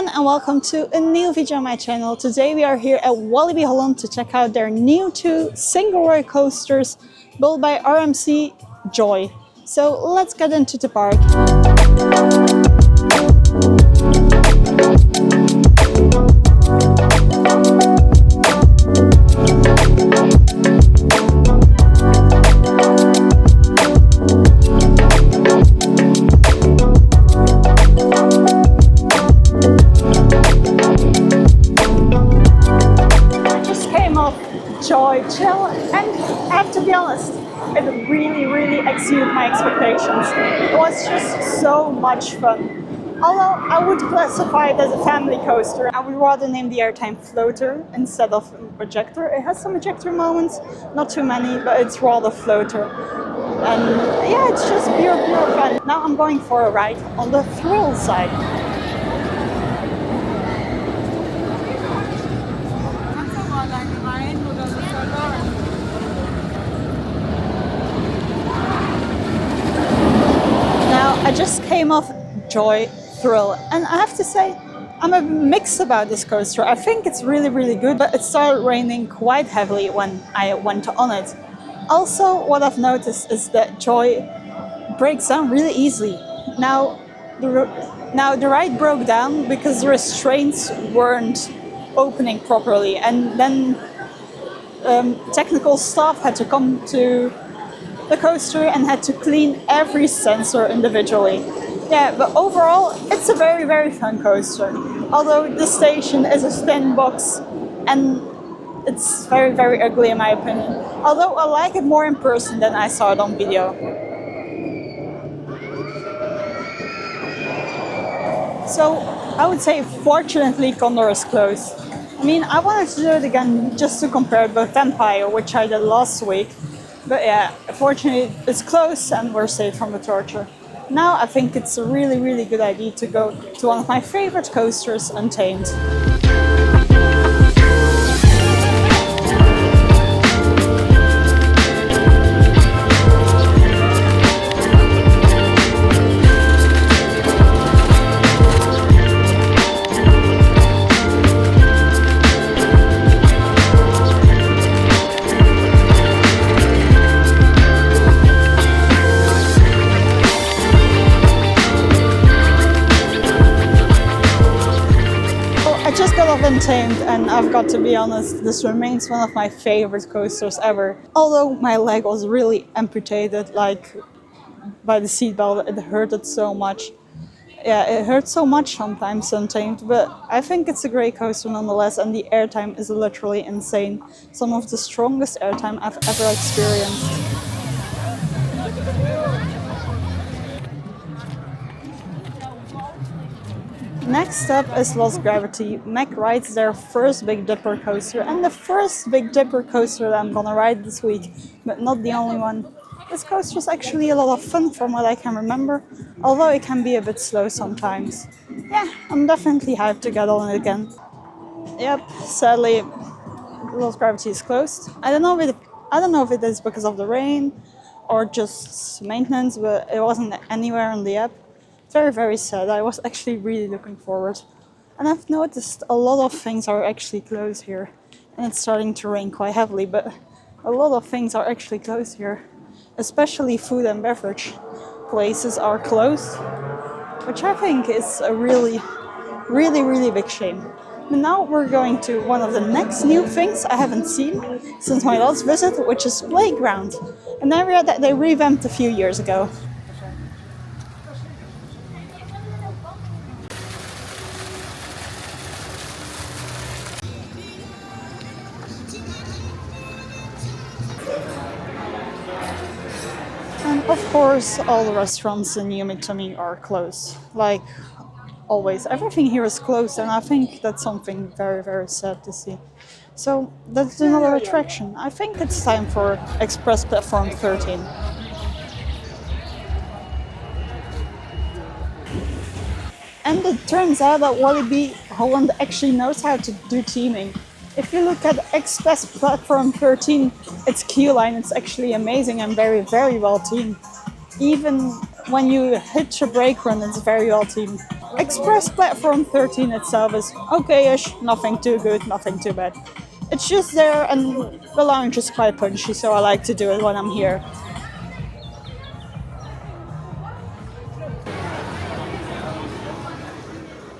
everyone and welcome to a new video on my channel. Today we are here at Walibi Holland to check out their new two single row coasters built by RMC YoY. So let's get into the park. YoY chill, and I have to be honest, it really exceeded my expectations. It was just so much fun. Although I would classify it as a family coaster, I would rather name the airtime floater instead of ejector. It has some ejector moments, not too many, but it's rather floater. And yeah, it's just pure fun. Now I'm going for a ride on the thrill side. I just came off YoY Thrill, and I have to say, I'm a mix about this coaster. I think it's really good, but it started raining quite heavily when I went on it. Also, what I've noticed is that YoY breaks down really easily. Now the ride broke down because the restraints weren't opening properly, and then technical staff had to come to the coaster and had to clean every sensor individually. Yeah, but overall, it's a very fun coaster. Although the station is a thin box and it's very ugly in my opinion. Although I like it more in person than I saw it on video. So I would say fortunately Condor is closed. I mean, I wanted to do it again just to compare both Empire, which I did last week. But yeah, fortunately it's closed and we're safe from the torture. Now I think it's a really good idea to go to one of my favorite coasters, Untamed. Untamed, and I've got to be honest, this remains one of my favorite coasters ever. Although my leg was really amputated, like by the seatbelt, it hurted so much. Yeah, it hurts so much sometimes, Untamed, but I think it's a great coaster nonetheless, and the airtime is literally insane. Some of the strongest airtime I've ever experienced. Next up is Lost Gravity. Meg rides their first Big Dipper coaster, and the first Big Dipper coaster that I'm gonna ride this week, but not the only one. This coaster is actually a lot of fun from what I can remember, although it can be a bit slow sometimes. Yeah, I'm definitely hyped to get on it again. Yep, sadly, Lost Gravity is closed. I don't know if it is because of the rain or just maintenance, but it wasn't anywhere on the app. Very sad. I was actually really looking forward. And I've noticed a lot of things are actually closed here. And it's starting to rain quite heavily, but a lot of things are actually closed here. Especially food and beverage places are closed, which I think is a really big shame. But now we're going to one of the next new things I haven't seen since my last visit, which is Playground, an area that they revamped a few years ago. Of course, all the restaurants in Untamed are closed. Like always, everything here is closed, and I think that's something very sad to see. So that's another attraction. I think it's time for Express Platform 13. And it turns out that Walibi Holland actually knows how to do teaming. If you look at Express Platform 13, its queue line is actually amazing and very well teamed. Even when you hit your brake run, it's very well teamed. Express Platform 13 itself is okay-ish, nothing too good, nothing too bad. It's just there, and the lounge is quite punchy, so I like to do it when I'm here.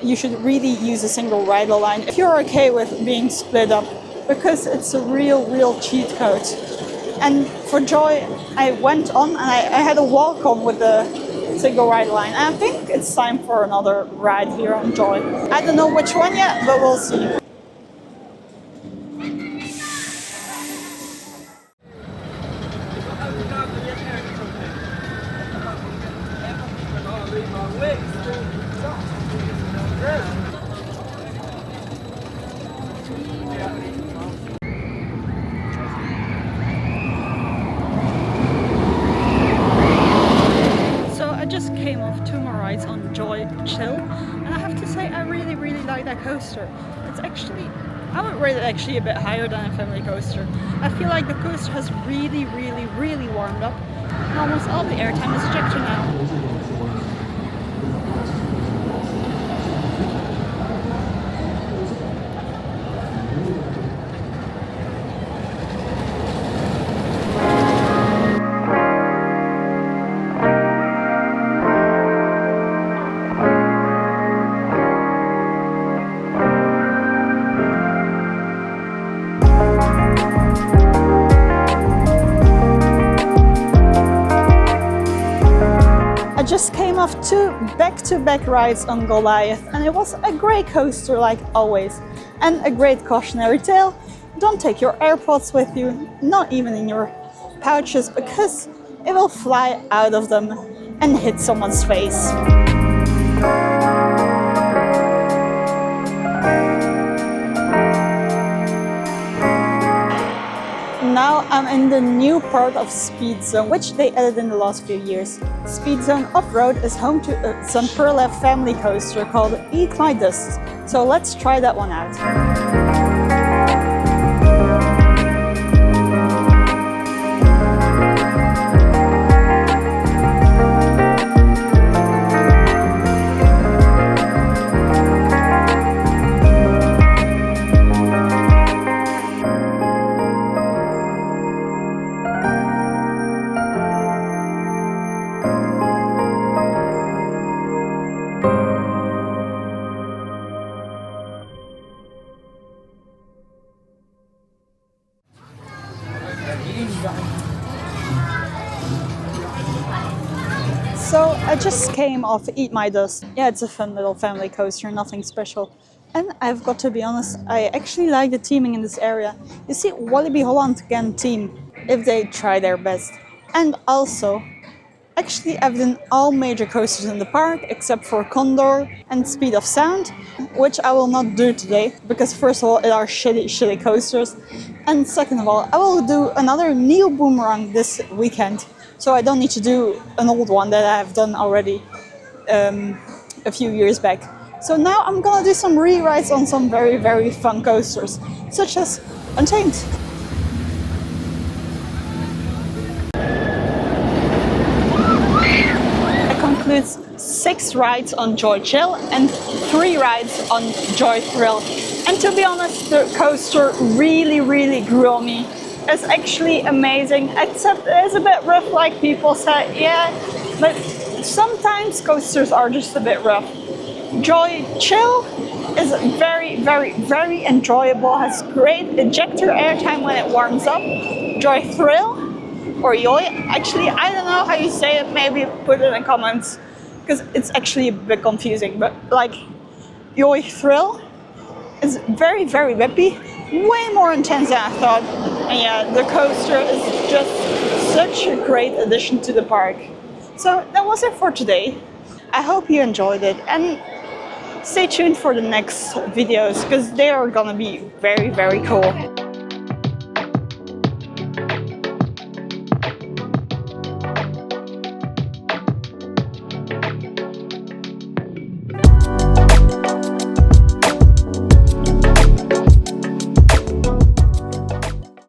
You should really use a single rider line if you're okay with being split up, because it's a real cheat code. And for YoY, I went on and I had a walk on with the single rider line. And I think it's time for another ride here on YoY. I don't know which one yet, but we'll see. Just came off 2 more rides on YoY Chill, and I have to say I really like that coaster. It's actually, I would rate it actually a bit higher than a family coaster. I feel like the coaster has really warmed up, and almost all the airtime is ejector now. I just came off 2 back-to-back rides on Goliath, and it was a great coaster like always, and a great cautionary tale. Don't take your AirPods with you, not even in your pouches, because it will fly out of them and hit someone's face. Now I'm in the new part of Speed Zone, which they added in the last few years. Speed Zone Off-Road is home to a Zamperla family coaster called Eat My Dust. So let's try that one out. So I just came off Eat My Dust. Yeah, it's a fun little family coaster, nothing special. And I've got to be honest, I actually like the teaming in this area. You see, Walibi Holland can team if they try their best. And also, actually I've done all major coasters in the park except for Condor and Speed of Sound, which I will not do today because first of all it are shitty coasters, and second of all I will do another Neo Boomerang this weekend, so I don't need to do an old one that I have done already a few years back. So now I'm gonna do some rewrites on some very fun coasters, such as Untamed. Includes 6 rides on YoY Chill and 3 rides on YoY Thrill. And to be honest, the coaster really grew on me. It's actually amazing, except it's a bit rough like people say. Yeah, but sometimes coasters are just a bit rough. YoY Chill is very enjoyable, has great ejector airtime when it warms up. YoY Thrill or YoY, actually I don't know how you say it, maybe put it in the comments because it's actually a bit confusing, but like YoY Thrill is very whippy, way more intense than I thought, and yeah, the coaster is just such a great addition to the park. So that was it for today. I hope you enjoyed it, and stay tuned for the next videos because they are gonna be very cool.